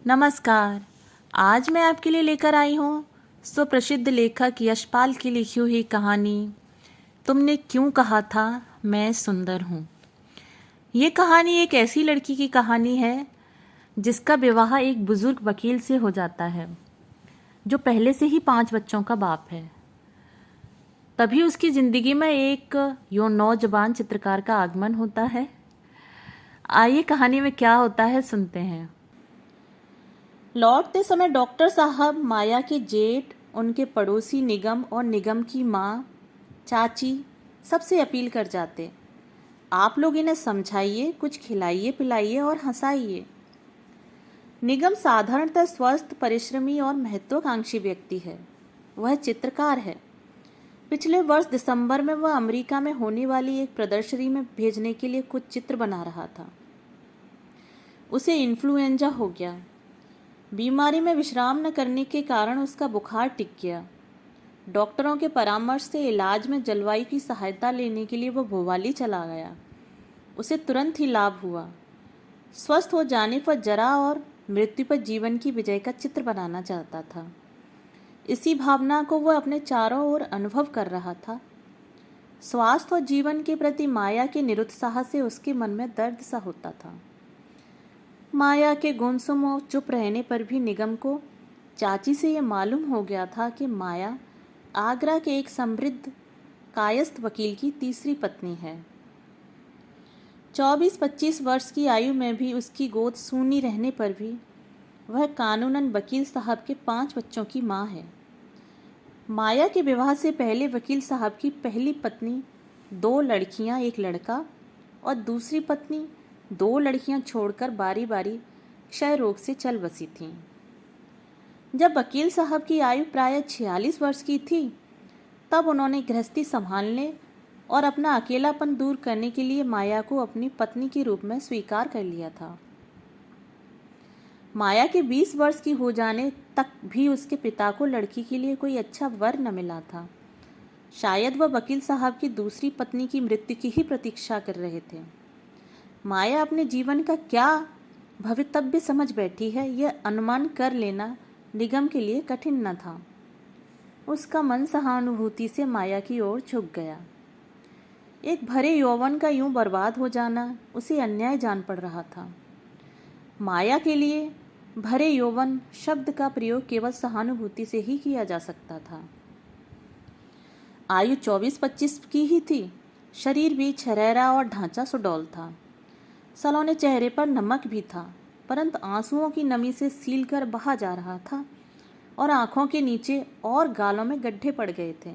नमस्कार। आज मैं आपके लिए लेकर आई हूँ सुप्रसिद्ध लेखक यशपाल की लिखी हुई कहानी तुमने क्यों कहा था मैं सुंदर हूँ। ये कहानी एक ऐसी लड़की की कहानी है जिसका विवाह एक बुजुर्ग वकील से हो जाता है जो पहले से ही 5 बच्चों का बाप है। तभी उसकी ज़िंदगी में एक नौजवान चित्रकार का आगमन होता है। आइए कहानी में क्या होता है सुनते हैं। लौटते समय डॉक्टर साहब माया के जेठ, उनके पड़ोसी निगम और निगम की माँ, चाची सबसे अपील कर जाते, आप लोग इन्हें समझाइए, कुछ खिलाइए पिलाइए और हंसाइए। निगम साधारणतः स्वस्थ, परिश्रमी और महत्वाकांक्षी व्यक्ति है। वह चित्रकार है। पिछले वर्ष दिसंबर में वह अमेरिका में होने वाली एक प्रदर्शनी में भेजने के लिए कुछ चित्र बना रहा था। उसे इन्फ्लुएंजा हो गया। बीमारी में विश्राम न करने के कारण उसका बुखार टिक गया। डॉक्टरों के परामर्श से इलाज में जलवायु की सहायता लेने के लिए वह भोपाली चला गया। उसे तुरंत ही लाभ हुआ। स्वस्थ हो जाने पर जरा और मृत्यु पर जीवन की विजय का चित्र बनाना चाहता था। इसी भावना को वह अपने चारों ओर अनुभव कर रहा था। स्वास्थ्य और जीवन के प्रति माया के निरुत्साह से उसके मन में दर्द सा होता था। माया के गुमसुम और चुप रहने पर भी निगम को चाची से ये मालूम हो गया था कि माया आगरा के एक समृद्ध कायस्थ वकील की तीसरी पत्नी है। 24-25 वर्ष की आयु में भी उसकी गोद सूनी रहने पर भी वह कानूनन वकील साहब के 5 बच्चों की माँ है। माया के विवाह से पहले वकील साहब की पहली पत्नी 2 लड़कियां, 1 लड़का और दूसरी पत्नी 2 लड़कियां छोड़कर बारी बारी क्षय रोग से चल बसी थीं। जब वकील साहब की आयु प्राय 46 वर्ष की थी, तब उन्होंने गृहस्थी संभालने और अपना अकेलापन दूर करने के लिए माया को अपनी पत्नी के रूप में स्वीकार कर लिया था। माया के 20 वर्ष की हो जाने तक भी उसके पिता को लड़की के लिए कोई अच्छा वर न मिला था। शायद वह वकील साहब की दूसरी पत्नी की मृत्यु की ही प्रतीक्षा कर रहे थे। माया अपने जीवन का क्या भवितव्य समझ बैठी है, यह अनुमान कर लेना निगम के लिए कठिन न था। उसका मन सहानुभूति से माया की ओर झुक गया। एक भरे यौवन का यूं बर्बाद हो जाना उसे अन्याय जान पड़ रहा था। माया के लिए भरे यौवन शब्द का प्रयोग केवल सहानुभूति से ही किया जा सकता था। आयु 24-25 की ही थी। शरीर भी छरेरा और ढांचा सुडौल था। सलोने चेहरे पर नमक भी था, परंतु आंसुओं की नमी से सील कर बहा जा रहा था और आंखों के नीचे और गालों में गड्ढे पड़ गए थे,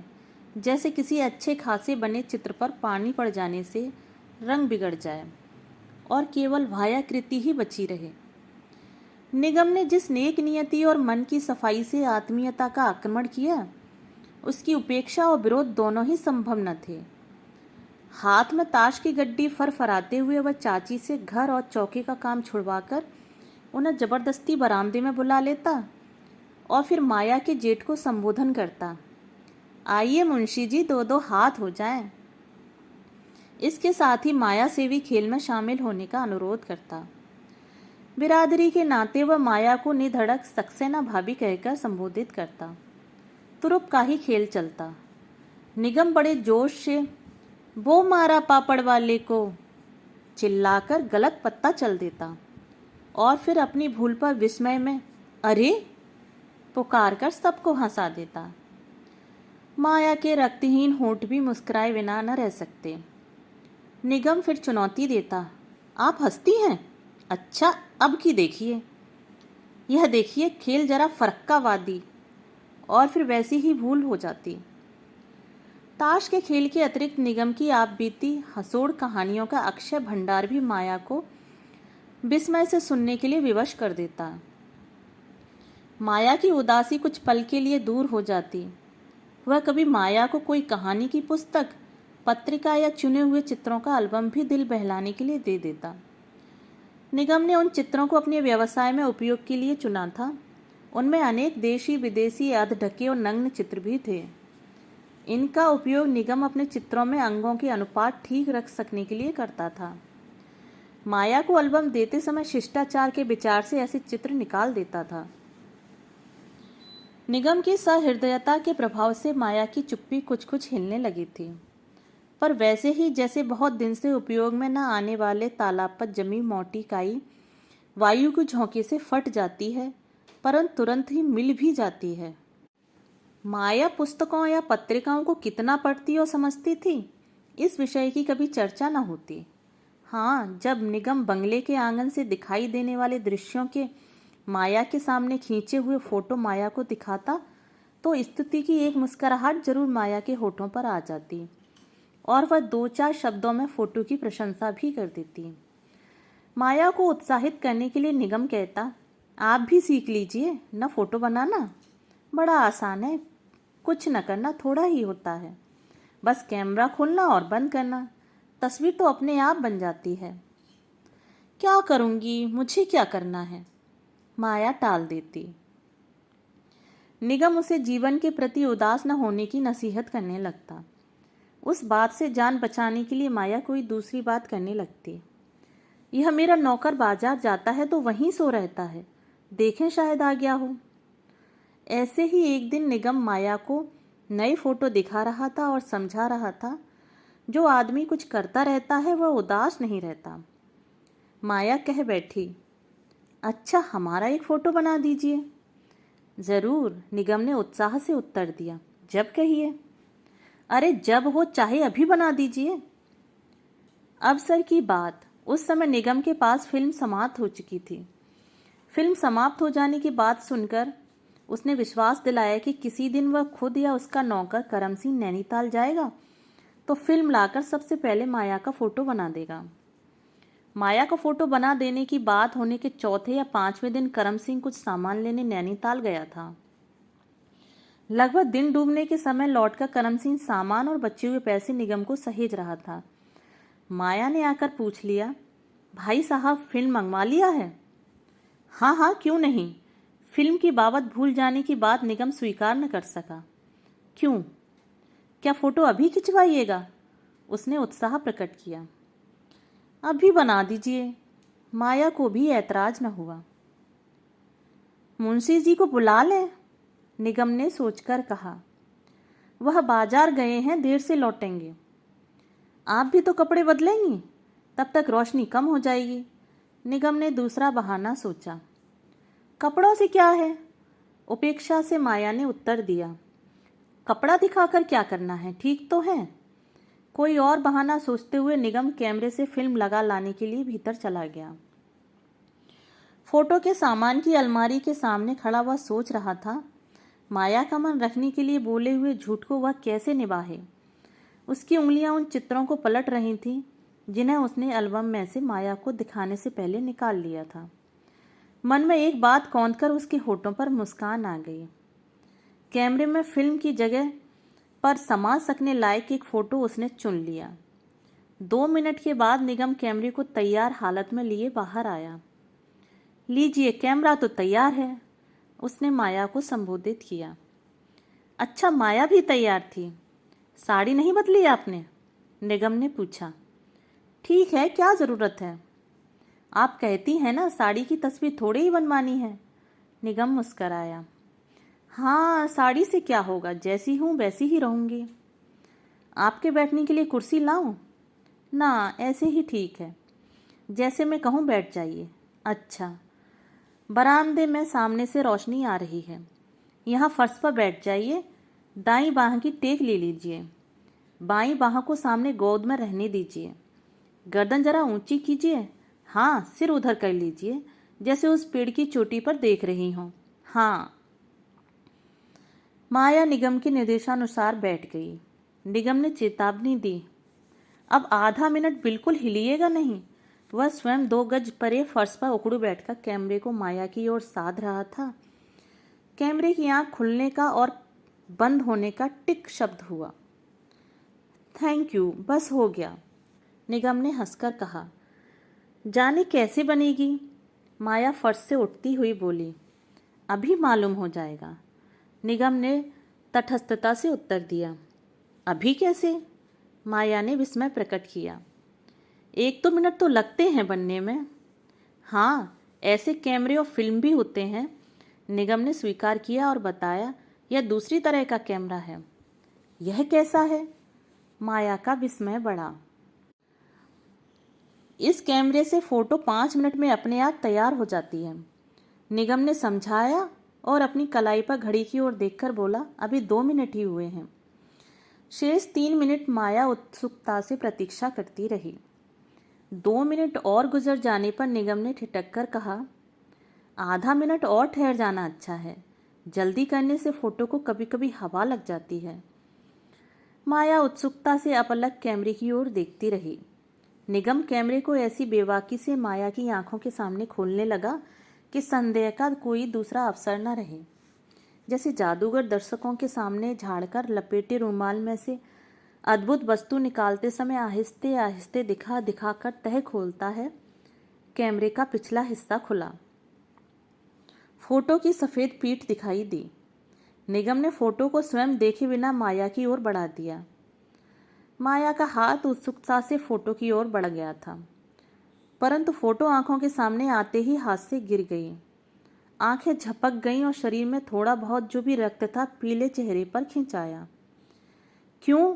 जैसे किसी अच्छे खासे बने चित्र पर पानी पड़ जाने से रंग बिगड़ जाए और केवल वायाकृति ही बची रहे। निगम ने जिस नेक नियति और मन की सफाई से आत्मीयता का आक्रमण किया, उसकी उपेक्षा और विरोध दोनों ही संभव न थे। हाथ में ताश की गड्डी फरफराते हुए वह चाची से घर और चौके का काम छुड़वाकर उन्हें जबरदस्ती बरामदे में बुला लेता और फिर माया के जेठ को संबोधन करता, आइए मुंशी जी, 2-2 हाथ हो जाएं। इसके साथ ही माया से भी खेल में शामिल होने का अनुरोध करता। बिरादरी के नाते वह माया को निधड़क सक्सेना भाभी कहकर संबोधित करता। तुरुप का ही खेल चलता। निगम बड़े जोश से वो मारा पापड़ वाले को चिल्लाकर गलत पत्ता चल देता और फिर अपनी भूल पर विस्मय में अरे पुकार कर सबको हंसा देता। माया के रक्तहीन होंठ भी मुस्कुराए बिना न रह सकते। निगम फिर चुनौती देता, आप हंसती हैं? अच्छा, अब की देखिए, यह देखिए खेल जरा फरक्कावादी, और फिर वैसी ही भूल हो जाती। ताश के खेल के अतिरिक्त निगम की आप बीती हंसोड़ कहानियों का अक्षय भंडार भी माया को विस्मय से सुनने के लिए विवश कर देता। माया की उदासी कुछ पल के लिए दूर हो जाती। वह कभी माया को कोई कहानी की पुस्तक, पत्रिका या चुने हुए चित्रों का एल्बम भी दिल बहलाने के लिए दे देता। निगम ने उन चित्रों को अपने व्यवसाय में उपयोग के लिए चुना था। उनमें अनेक देशी विदेशी अधढके और नग्न चित्र भी थे। इनका उपयोग निगम अपने चित्रों में अंगों के अनुपात ठीक रख सकने के लिए करता था। माया को एल्बम देते समय शिष्टाचार के विचार से ऐसे चित्र निकाल देता था। निगम की सहृदयता के प्रभाव से माया की चुप्पी कुछ कुछ हिलने लगी थी, पर वैसे ही जैसे बहुत दिन से उपयोग में न आने वाले तालाब पर जमी मोटी काई वायु की झोंके से फट जाती है, परंतु तुरंत ही मिल भी जाती है। माया पुस्तकों या पत्रिकाओं को कितना पढ़ती और समझती थी, इस विषय की कभी चर्चा न होती। हाँ, जब निगम बंगले के आंगन से दिखाई देने वाले दृश्यों के माया के सामने खींचे हुए फोटो माया को दिखाता, तो स्तुति की एक मुस्कुराहट जरूर माया के होठों पर आ जाती और वह 2-4 शब्दों में फोटो की प्रशंसा भी कर देती। माया को उत्साहित करने के लिए निगम कहता, आप भी सीख लीजिए न, फोटो बनाना बड़ा आसान है, कुछ न करना थोड़ा ही होता है, बस कैमरा खोलना और बंद करना, तस्वीर तो अपने आप बन जाती है। क्या करूँगी, मुझे क्या करना है, माया टाल देती। निगम उसे जीवन के प्रति उदास न होने की नसीहत करने लगता। उस बात से जान बचाने के लिए माया कोई दूसरी बात करने लगती। यह मेरा नौकर बाजार जाता है तो वहीं सो रहता है, देखें शायद आ गया हो। ऐसे ही एक दिन निगम माया को नई फोटो दिखा रहा था और समझा रहा था, जो आदमी कुछ करता रहता है वह उदास नहीं रहता। माया कह बैठी, अच्छा हमारा एक फ़ोटो बना दीजिए। ज़रूर, निगम ने उत्साह से उत्तर दिया, जब कहिए। अरे जब हो चाहे अभी बना दीजिए। अवसर की बात, उस समय निगम के पास फिल्म समाप्त हो चुकी थी। फिल्म समाप्त हो जाने की बात सुनकर उसने विश्वास दिलाया कि किसी दिन वह खुद या उसका नौकर करम सिंह नैनीताल जाएगा तो फिल्म लाकर सबसे पहले माया का फ़ोटो बना देगा। माया का फ़ोटो बना देने की बात होने के चौथे या 5वें दिन करम सिंह कुछ सामान लेने नैनीताल गया था। लगभग दिन डूबने के समय लौटकर करम सिंह सामान और बचे हुए पैसे निगम को सहेज रहा था। माया ने आकर पूछ लिया, भाई साहब फिल्म मंगवा लिया है? हाँ हाँ, क्यों नहीं। फिल्म की बाबत भूल जाने की बात निगम स्वीकार न कर सका। क्यों, क्या फ़ोटो अभी खिंचवाइएगा? उसने उत्साह प्रकट किया। अभी बना दीजिए। माया को भी ऐतराज न हुआ। मुंशी जी को बुला लें, निगम ने सोचकर कहा। वह बाजार गए हैं, देर से लौटेंगे। आप भी तो कपड़े बदलेंगी, तब तक रोशनी कम हो जाएगी। निगम ने दूसरा बहाना सोचा। कपड़ों से क्या है, उपेक्षा से माया ने उत्तर दिया। कपड़ा दिखाकर क्या करना है, ठीक तो है। कोई और बहाना सोचते हुए निगम कैमरे से फिल्म लगा लाने के लिए भीतर चला गया। फोटो के सामान की अलमारी के सामने खड़ा वह सोच रहा था, माया का मन रखने के लिए बोले हुए झूठ को वह कैसे निभाए। उसकी उंगलियां उन चित्रों को पलट रही थीं जिन्हें उसने एल्बम में से माया को दिखाने से पहले निकाल लिया था। मन में एक बात कौंधकर उसके होठों पर मुस्कान आ गई। कैमरे में फिल्म की जगह पर समा सकने लायक एक फ़ोटो उसने चुन लिया। 2 मिनट के बाद निगम कैमरे को तैयार हालत में लिए बाहर आया। लीजिए, कैमरा तो तैयार है, उसने माया को संबोधित किया। अच्छा, माया भी तैयार थी। साड़ी नहीं बदली आपने? निगम ने पूछा। ठीक है, क्या ज़रूरत है? आप कहती हैं ना, साड़ी की तस्वीर थोड़ी ही बनवानी है। निगम मुस्कराया। हाँ, साड़ी से क्या होगा, जैसी हूँ वैसी ही रहूँगी। आपके बैठने के लिए कुर्सी लाऊं? ना, ऐसे ही ठीक है, जैसे मैं कहूँ बैठ जाइए। अच्छा। बरामदे में सामने से रोशनी आ रही है, यहाँ फर्श पर बैठ जाइए। दाईं बाह की टेक ले लीजिए, बाईं बाह को सामने गोद में रहने दीजिए। गर्दन जरा ऊंची कीजिए। हाँ, सिर उधर कर लीजिए, जैसे उस पेड़ की चोटी पर देख रही हूँ। हाँ। माया निगम के निर्देशानुसार बैठ गई। निगम ने चेतावनी दी, अब आधा मिनट बिल्कुल हिलिएगा नहीं। वह स्वयं 2 गज परे फर्श पर उकड़ू बैठकर कैमरे को माया की ओर साध रहा था। कैमरे की आंख खुलने का और बंद होने का टिक शब्द हुआ। थैंक यू, बस हो गया, निगम ने हंसकर कहा। जाने कैसे बनेगी? माया फर्श से उठती हुई बोली। अभी मालूम हो जाएगा, निगम ने तटस्थता से उत्तर दिया। अभी कैसे? माया ने विस्मय प्रकट किया। 1-2 मिनट तो लगते हैं बनने में। हाँ, ऐसे कैमरे और फिल्म भी होते हैं। निगम ने स्वीकार किया और बताया, यह दूसरी तरह का कैमरा है। यह कैसा है? माया का विस्मय बढ़ा। इस कैमरे से फोटो 5 मिनट में अपने आप तैयार हो जाती है। निगम ने समझाया और अपनी कलाई पर घड़ी की ओर देखकर बोला, अभी 2 मिनट ही हुए हैं। शेष 3 मिनट माया उत्सुकता से प्रतीक्षा करती रही। 2 मिनट और गुजर जाने पर निगम ने ठिठक कर कहा, आधा मिनट और ठहर जाना अच्छा है। जल्दी करने से फोटो को कभी कभी हवा लग जाती है। माया उत्सुकता से अपलक कैमरे की ओर देखती रही। निगम कैमरे को ऐसी बेबाकी से माया की आंखों के सामने खोलने लगा कि संदेह का कोई दूसरा अवसर न रहे। जैसे जादूगर दर्शकों के सामने झाड़कर लपेटे रुमाल में से अद्भुत वस्तु निकालते समय आहिस्ते आहिस्ते दिखा दिखाकर तह खोलता है। कैमरे का पिछला हिस्सा खुला। फोटो की सफ़ेद पीठ दिखाई दी। निगम ने फोटो को स्वयं देखे बिना माया की ओर बढ़ा दिया। माया का हाथ उत्सुकता से फोटो की ओर बढ़ गया था, परंतु फोटो आंखों के सामने आते ही हाथ से गिर गई। आंखें झपक गईं और शरीर में थोड़ा बहुत जो भी रक्त था पीले चेहरे पर खिंच आया। क्यों?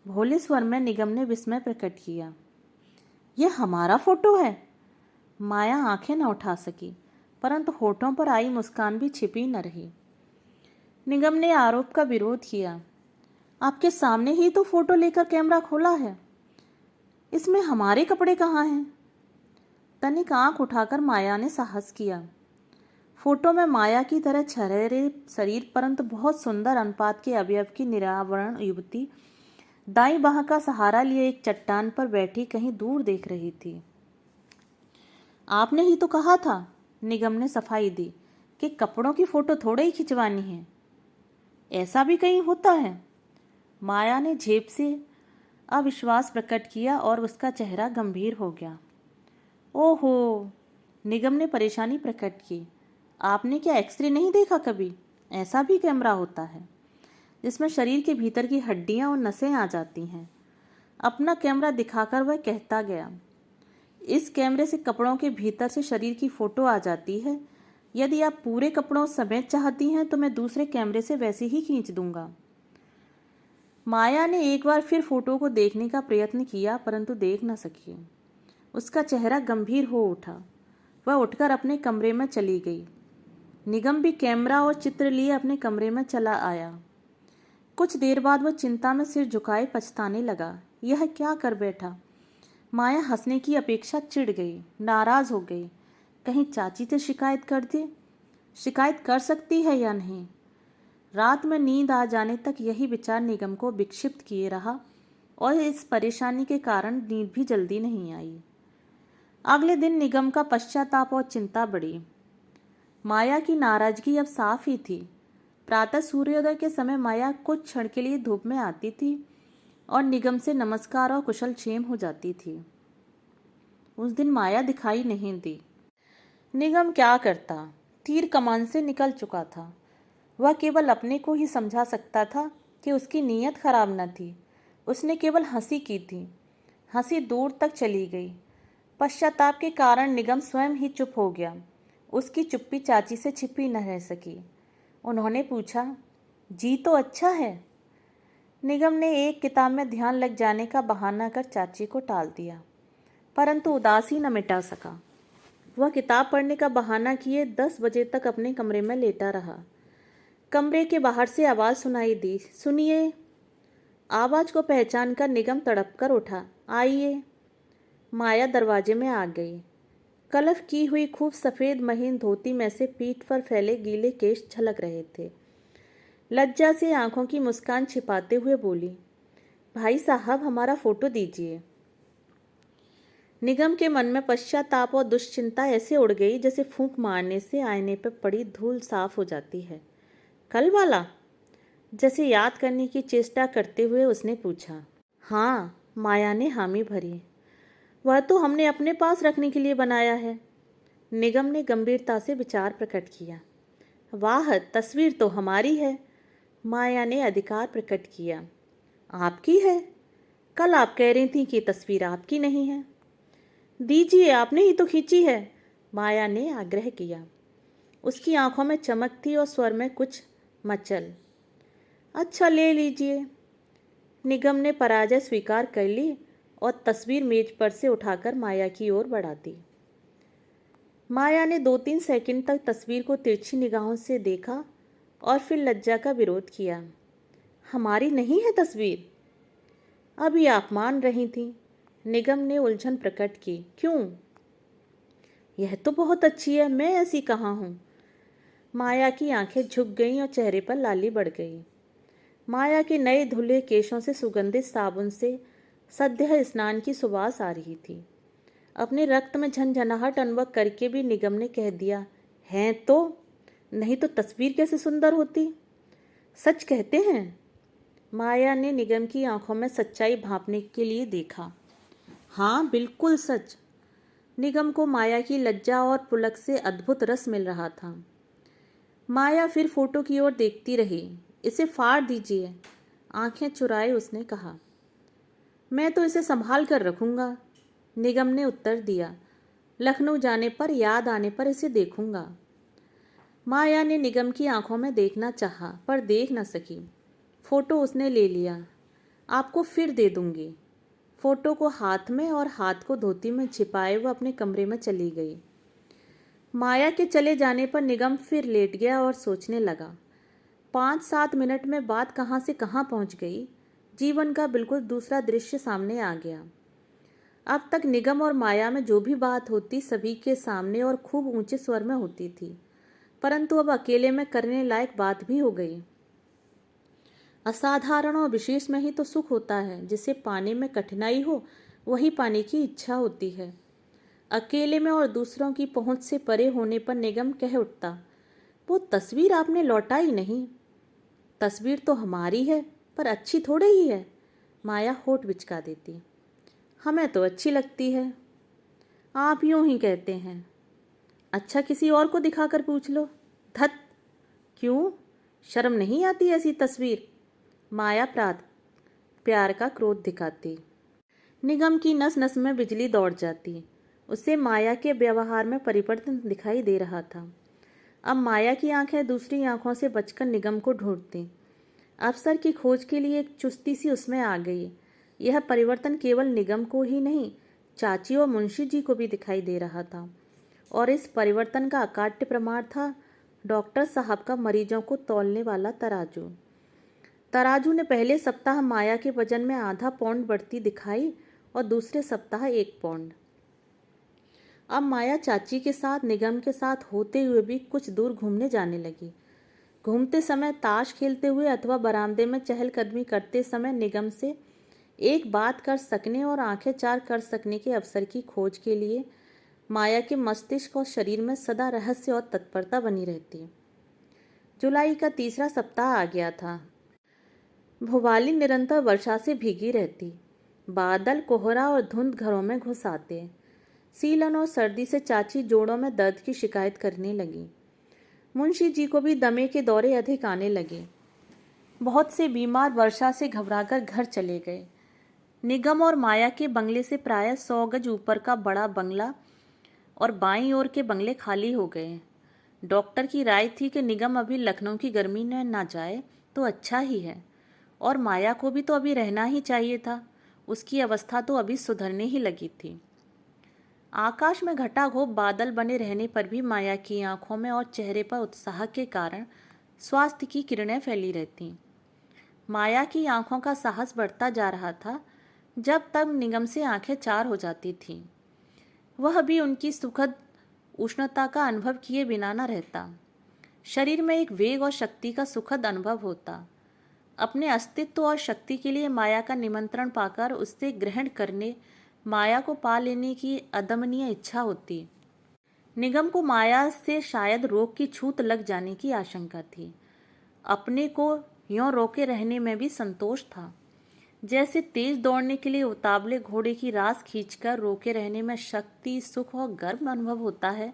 भोले स्वर में निगम ने विस्मय प्रकट किया। यह हमारा फोटो है। माया आंखें न उठा सकी, परंतु होठों पर आई मुस्कान भी छिपी न रही। निगम ने आरोप का विरोध किया, आपके सामने ही तो फोटो लेकर कैमरा खोला है, इसमें हमारे कपड़े कहाँ हैं? तनिक आंख उठाकर माया ने साहस किया। फोटो में माया की तरह छरेरे शरीर परंतु बहुत सुंदर अनुपात के अवयव की निरावरण युवती दाईं बाह का सहारा लिए एक चट्टान पर बैठी कहीं दूर देख रही थी। आपने ही तो कहा था, निगम ने सफाई दी, कि कपड़ों की फोटो थोड़े ही खिंचवानी है। ऐसा भी कहीं होता है? माया ने झेप से अविश्वास प्रकट किया और उसका चेहरा गंभीर हो गया। ओहो, निगम ने परेशानी प्रकट की, आपने क्या एक्सरे नहीं देखा कभी? ऐसा भी कैमरा होता है जिसमें शरीर के भीतर की हड्डियां और नसें आ जाती हैं। अपना कैमरा दिखाकर वह कहता गया, इस कैमरे से कपड़ों के भीतर से शरीर की फोटो आ जाती है। यदि आप पूरे कपड़ों समेत चाहती हैं तो मैं दूसरे कैमरे से वैसे ही खींच दूंगा। माया ने एक बार फिर फोटो को देखने का प्रयत्न किया, परंतु देख न सकी। उसका चेहरा गंभीर हो उठा। वह उठकर अपने कमरे में चली गई। निगम भी कैमरा और चित्र लिए अपने कमरे में चला आया। कुछ देर बाद वह चिंता में सिर झुकाए पछताने लगा। यह क्या कर बैठा? माया हंसने की अपेक्षा चिढ़ गई, नाराज हो गई। कहीं चाची से शिकायत कर दे। शिकायत कर सकती है या नहीं? रात में नींद आ जाने तक यही विचार निगम को विक्षिप्त किए रहा और इस परेशानी के कारण नींद भी जल्दी नहीं आई। अगले दिन निगम का पश्चाताप और चिंता बढ़ी। माया की नाराजगी अब साफ ही थी। प्रातः सूर्योदय के समय माया कुछ क्षण के लिए धूप में आती थी और निगम से नमस्कार और कुशल क्षेम हो जाती थी। उस दिन माया दिखाई नहीं दी। निगम क्या करता? तीर कमान से निकल चुका था। वह केवल अपने को ही समझा सकता था कि उसकी नीयत खराब न थी। उसने केवल हंसी की थी। हंसी दूर तक चली गई। पश्चाताप के कारण निगम स्वयं ही चुप हो गया। उसकी चुप्पी चाची से छिपी न रह सकी। उन्होंने पूछा, जी तो अच्छा है? निगम ने एक किताब में ध्यान लग जाने का बहाना कर चाची को टाल दिया, परंतु उदासी न मिटा सका। वह किताब पढ़ने का बहाना किए 10 बजे तक अपने कमरे में लेटा रहा। कमरे के बाहर से आवाज़ सुनाई दी, सुनिए। आवाज़ को पहचान कर निगम तड़प कर उठा। आइए। माया दरवाजे में आ गई। कलफ की हुई खूब सफ़ेद महीन धोती में से पीठ पर फैले गीले केश झलक रहे थे। लज्जा से आंखों की मुस्कान छिपाते हुए बोली, भाई साहब हमारा फोटो दीजिए। निगम के मन में पश्चाताप और दुश्चिंता ऐसे उड़ गई जैसे फूंक मारने से आईने पर पड़ी धूल साफ हो जाती है। कल वाला? जैसे याद करने की चेष्टा करते हुए उसने पूछा। हाँ, माया ने हामी भरी। वह तो हमने अपने पास रखने के लिए बनाया है। निगम ने गंभीरता से विचार प्रकट किया। वाह, तस्वीर तो हमारी है। माया ने अधिकार प्रकट किया। आपकी है? कल आप कह रही थी कि तस्वीर आपकी नहीं है। दीजिए, आपने ही तो खींची है, माया ने आग्रह किया। उसकी आंखों में चमक थी और स्वर में कुछ मचल। अच्छा, ले लीजिए। निगम ने पराजय स्वीकार कर ली और तस्वीर मेज पर से उठाकर माया की ओर बढ़ा दी। माया ने 2-3 सेकंड तक तस्वीर को तिरछी निगाहों से देखा और फिर लज्जा का विरोध किया। हमारी नहीं है तस्वीर? अभी आप मान रही थी। निगम ने उलझन प्रकट की। क्यों? यह तो बहुत अच्छी है, मैं ऐसी कहाँ हूँ? माया की आंखें झुक गईं और चेहरे पर लाली बढ़ गई। माया के नए धुले केशों से सुगंधित साबुन से सद्य स्नान की सुवास आ रही थी। अपने रक्त में झंझनाहट अनुभव करके भी निगम ने कह दिया, हैं तो, नहीं तो तस्वीर कैसे सुंदर होती? सच कहते हैं? माया ने निगम की आंखों में सच्चाई भांपने के लिए देखा। हाँ, बिल्कुल सच। निगम को माया की लज्जा और पुलक से अद्भुत रस मिल रहा था। माया फिर फोटो की ओर देखती रही। इसे फाड़ दीजिए, आंखें चुराए उसने कहा। मैं तो इसे संभाल कर रखूंगा, निगम ने उत्तर दिया। लखनऊ जाने पर, याद आने पर इसे देखूंगा। माया ने निगम की आंखों में देखना चाहा, पर देख न सकी। फोटो उसने ले लिया। आपको फिर दे दूंगी। फोटो को हाथ में और हाथ को धोती में छिपाए वो अपने कमरे में चली गई। माया के चले जाने पर निगम फिर लेट गया और सोचने लगा। 5-7 मिनट में बात कहाँ से कहाँ पहुँच गई। जीवन का बिल्कुल दूसरा दृश्य सामने आ गया। अब तक निगम और माया में जो भी बात होती सभी के सामने और खूब ऊंचे स्वर में होती थी, परंतु अब अकेले में करने लायक बात भी हो गई। असाधारण और विशेष में ही तो सुख होता है। जिसे पाने में कठिनाई हो वही पाने की इच्छा होती है। अकेले में और दूसरों की पहुंच से परे होने पर निगम कह उठता, वो तस्वीर आपने लौटाई नहीं। तस्वीर तो हमारी है, पर अच्छी थोड़े ही है, माया होठ बिचका देती। हमें तो अच्छी लगती है। आप यूं ही कहते हैं। अच्छा, किसी और को दिखाकर पूछ लो। धत, क्यों? शर्म नहीं आती ऐसी तस्वीर? माया प्यार का क्रोध दिखाती। निगम की नस नस में बिजली दौड़ जाती। उसे माया के व्यवहार में परिवर्तन दिखाई दे रहा था। अब माया की आंखें दूसरी आंखों से बचकर निगम को ढूंढती। अवसर की खोज के लिए एक चुस्ती सी उसमें आ गई। यह परिवर्तन केवल निगम को ही नहीं, चाची और मुंशी जी को भी दिखाई दे रहा था। और इस परिवर्तन का अकाट्य प्रमाण था डॉक्टर साहब का मरीजों को तौलने वाला तराजू। तराजू ने पहले सप्ताह माया के वजन में आधा पौंड बढ़ती दिखाई और दूसरे सप्ताह 1 पौंड। अब माया चाची के साथ, निगम के साथ होते हुए भी कुछ दूर घूमने जाने लगी। घूमते समय, ताश खेलते हुए अथवा बरामदे में चहलकदमी करते समय निगम से एक बात कर सकने और आंखें चार कर सकने के अवसर की खोज के लिए माया के मस्तिष्क और शरीर में सदा रहस्य और तत्परता बनी रहती। जुलाई का तीसरा सप्ताह आ गया था। भोपाली निरंतर वर्षा से भीगी रहती। बादल, कोहरा और धुंध घरों में घुस आते। सीलन और सर्दी से चाची जोड़ों में दर्द की शिकायत करने लगी। मुंशी जी को भी दमे के दौरे अधिक आने लगे। बहुत से बीमार वर्षा से घबराकर घर चले गए। निगम और माया के बंगले से प्रायः 100 गज ऊपर का बड़ा बंगला और बाईं ओर के बंगले खाली हो गए। डॉक्टर की राय थी कि निगम अभी लखनऊ की गर्मी में ना जाए तो अच्छा ही है, और माया को भी तो अभी रहना ही चाहिए था। उसकी अवस्था तो अभी सुधरने ही लगी थी। आकाश में घटाघोप बादल बने रहने पर भी माया की आंखों में और चेहरे पर उत्साह के कारण स्वास्थ्य की किरणें फैली रहती। माया की आंखों का साहस बढ़ता जा रहा था, जब तक निगम से आंखें चार हो जाती थीं। वह भी उनकी सुखद उष्णता का अनुभव किए बिना न रहता। शरीर में एक वेग और शक्ति का सुखद अनुभव होता। अपने अस्तित्व और शक्ति के लिए माया का निमंत्रण पाकर उससे ग्रहण करने, माया को पा लेने की अदमनीय इच्छा होती। निगम को माया से शायद रोग की छूत लग जाने की आशंका थी। अपने को यों रोके रहने में भी संतोष था। जैसे तेज दौड़ने के लिए उतावले घोड़े की रास खींचकर रोके रहने में शक्ति, सुख और गर्व अनुभव होता है,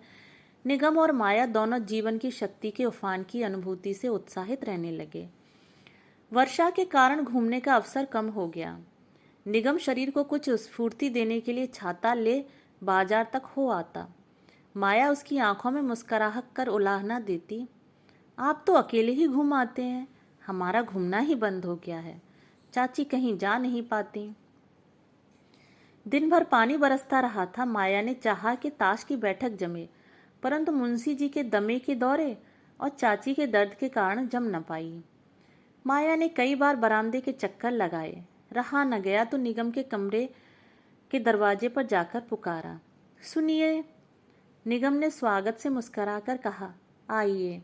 निगम और माया दोनों जीवन की शक्ति के उफान की अनुभूति से उत्साहित रहने लगे। वर्षा के कारण घूमने का अवसर कम हो गया। निगम शरीर को कुछ स्फूर्ति देने के लिए छाता ले बाजार तक हो आता। माया उसकी आंखों में मुस्कुराहट कर उलाहना देती, आप तो अकेले ही घूम आते हैं, हमारा घूमना ही बंद हो गया है, चाची कहीं जा नहीं पाती। दिन भर पानी बरसता रहा था। माया ने चाहा कि ताश की बैठक जमे, परंतु मुंशी जी के दमे के दौरे और चाची के दर्द के कारण जम न पाई। माया ने कई बार बरामदे के चक्कर लगाए, रहा न गया तो निगम के कमरे के दरवाजे पर जाकर पुकारा, सुनिए। निगम ने स्वागत से मुस्कुराकर कहा, आइए।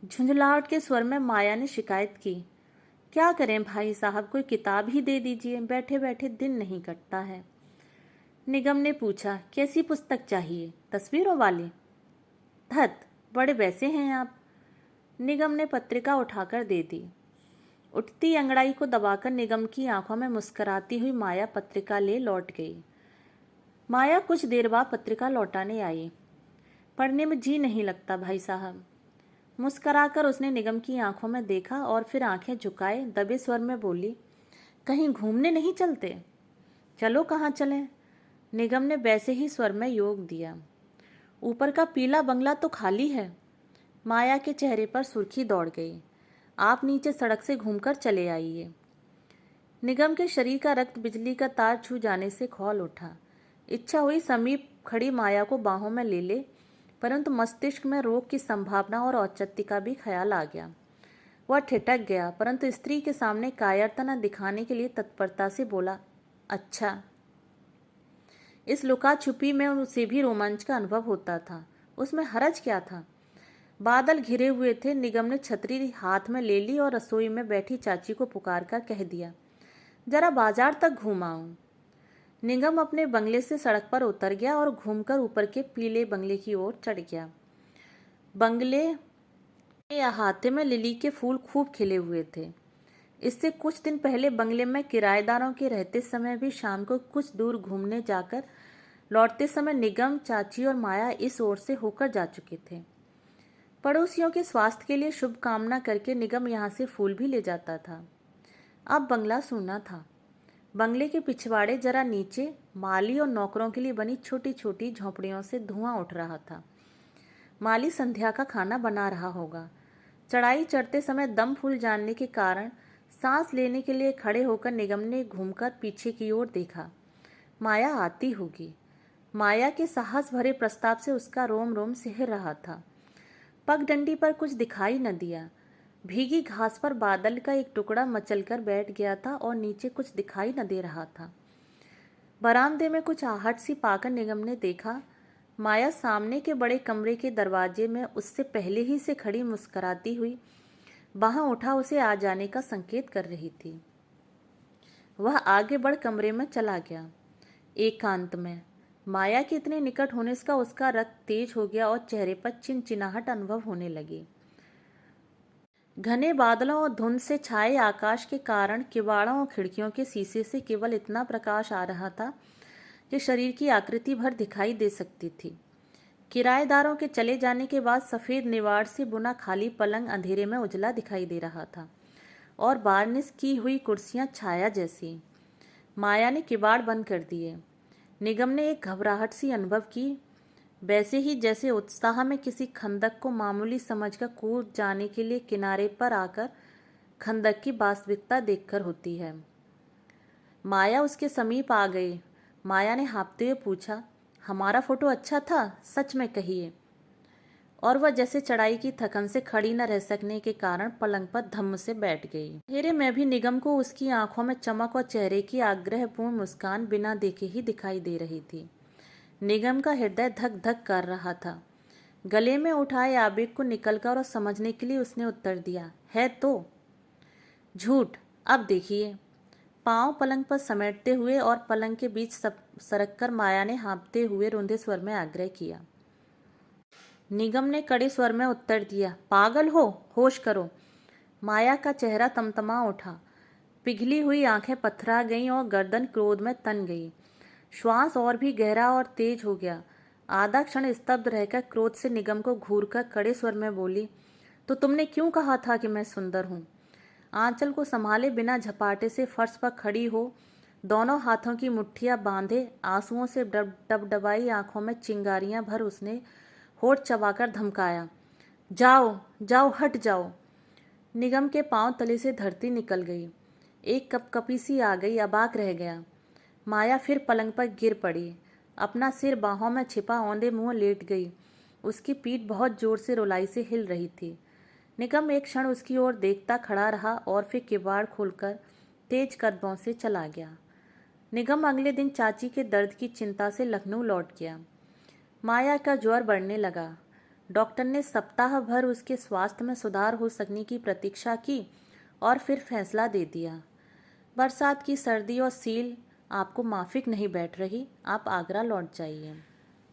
झुंझलाहट के स्वर में माया ने शिकायत की, क्या करें भाई साहब, कोई किताब ही दे दीजिए, बैठे बैठे दिन नहीं कटता है। निगम ने पूछा, कैसी पुस्तक चाहिए, तस्वीरों वाली? धत, बड़े वैसे हैं आप। निगम ने पत्रिका उठाकर दे दी। उठती अंगड़ाई को दबाकर निगम की आंखों में मुस्कुराती हुई माया पत्रिका ले लौट गई। माया कुछ देर बाद पत्रिका लौटाने आई। पढ़ने में जी नहीं लगता भाई साहब। मुस्कुराकर उसने निगम की आंखों में देखा और फिर आंखें झुकाए दबे स्वर में बोली, कहीं घूमने नहीं चलते? चलो, कहाँ चलें? निगम ने वैसे ही स्वर में योग दिया, ऊपर का पीला बंगला तो खाली है। माया के चेहरे पर सुर्खी दौड़ गई, आप नीचे सड़क से घूमकर चले आइए। निगम के शरीर का रक्त बिजली का तार छू जाने से खौल उठा। इच्छा हुई समीप खड़ी माया को बाहों में ले ले, परंतु मस्तिष्क में रोग की संभावना और औचित्य का भी ख्याल आ गया। वह ठिठक गया, परंतु स्त्री के सामने कायरता न दिखाने के लिए तत्परता से बोला, अच्छा। इस लुका छुपी में उसे भी रोमांच का अनुभव होता था, उसमें हरज क्या था? बादल घिरे हुए थे। निगम ने छतरी हाथ में ले ली और रसोई में बैठी चाची को पुकार कर कह दिया, जरा बाजार तक घूम आऊं। निगम अपने बंगले से सड़क पर उतर गया और घूमकर ऊपर के पीले बंगले की ओर चढ़ गया। बंगले के अहाते में लिली के फूल खूब खिले हुए थे। इससे कुछ दिन पहले बंगले में किराएदारों के रहते समय भी शाम को कुछ दूर घूमने जाकर लौटते समय निगम, चाची और माया इस ओर से होकर जा चुके थे। पड़ोसियों के स्वास्थ्य के लिए शुभ कामना करके निगम यहाँ से फूल भी ले जाता था। अब बंगला सूना था। बंगले के पिछवाड़े जरा नीचे माली और नौकरों के लिए बनी छोटी छोटी झोंपड़ियों से धुआं उठ रहा था। माली संध्या का खाना बना रहा होगा। चढ़ाई चढ़ते समय दम फूल जाने के कारण सांस लेने के लिए खड़े होकर निगम ने घूमकर पीछे की ओर देखा। माया आती होगी। माया के साहस भरे प्रस्ताव से उसका रोम रोम सिहर रहा था। पगडंडी पर कुछ दिखाई न दिया। भीगी घास पर बादल का एक टुकड़ा मचलकर बैठ गया था और नीचे कुछ दिखाई न दे रहा था। बरामदे में कुछ आहट सी पाकर निगम ने देखा, माया सामने के बड़े कमरे के दरवाजे में उससे पहले ही से खड़ी मुस्कुराती हुई बाहां उठा उसे आ जाने का संकेत कर रही थी। वह आगे बढ़ कमरे में चला गया। एकांत में माया के इतने निकट होने का उसका रक्त तेज हो गया और चेहरे पर चिनचिनाहट अनुभव होने लगी। घने बादलों और धुंध से छाए आकाश के कारण किवाड़ों और खिड़कियों के शीशे से केवल इतना प्रकाश आ रहा था कि शरीर की आकृति भर दिखाई दे सकती थी। किराएदारों के चले जाने के बाद सफ़ेद निवाड़ से बुना खाली पलंग अंधेरे में उजला दिखाई दे रहा था और बार्निश की हुई कुर्सियां छाया जैसी। माया ने किवाड़ बंद कर दिए। निगम ने एक घबराहट सी अनुभव की, वैसे ही जैसे उत्साह में किसी खंदक को मामूली समझकर कूद जाने के लिए किनारे पर आकर खंदक की वास्तविकता देखकर होती है। माया उसके समीप आ गई। माया ने हाँफते हुए पूछा, हमारा फोटो अच्छा था, सच में कहिए? और वह जैसे चढ़ाई की थकन से खड़ी न रह सकने के कारण पलंग पर धम्म से बैठ गई। अंधेरे में भी निगम को उसकी आंखों में चमक और चेहरे की आग्रहपूर्ण मुस्कान बिना देखे ही दिखाई दे रही थी। निगम का हृदय धक धक कर रहा था। गले में उठाए आवेग को निकलकर और समझने के लिए उसने उत्तर दिया, है तो। झूठ। अब देखिए। पांव पलंग पर समेटते हुए और पलंग के बीच सरक कर माया ने हाँफते हुए रुंधे स्वर में आग्रह किया। निगम ने कड़े स्वर में उत्तर दिया, पागल हो, होश करो। माया का चेहरा तमतमा उठा। पिघली हुई आंखें पथरा गईं और गर्दन क्रोध में तन गई। श्वास और भी गहरा और तेज हो गया। आधा क्षण स्तब्ध रहकर क्रोध से निगम को घूरकर कड़े स्वर में बोली, तो तुमने क्यों कहा था कि मैं सुंदर हूँ? आंचल को संभाले बिना झपाटे से फर्श पर खड़ी हो दोनों हाथों की मुट्ठियां बांधे, आंसुओं से डबडबाई आंखों में चिंगारियां भर उसने होठ चबाकर धमकाया, जाओ जाओ, हट जाओ। निगम के पांव तले से धरती निकल गई। एक कपकपी सी आ गई, अबाक रह गया। माया फिर पलंग पर गिर पड़ी, अपना सिर बाहों में छिपा औंधे मुंह लेट गई। उसकी पीठ बहुत जोर से रुलाई से हिल रही थी। निगम एक क्षण उसकी ओर देखता खड़ा रहा और फिर किवाड़ खोलकर तेज कदमों से चला गया। निगम अगले दिन चाची के दर्द की चिंता से लखनऊ लौट गया। माया का ज्वर बढ़ने लगा। डॉक्टर ने सप्ताह भर उसके स्वास्थ्य में सुधार हो सकने की प्रतीक्षा की और फिर फैसला दे दिया, बरसात की सर्दी और सील आपको माफिक नहीं बैठ रही, आप आगरा लौट जाइए।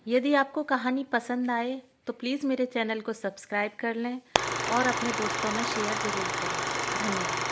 यदि आपको कहानी पसंद आए तो प्लीज़ मेरे चैनल को सब्सक्राइब कर लें और अपने दोस्तों में शेयर ज़रूर करें। धन्यवाद।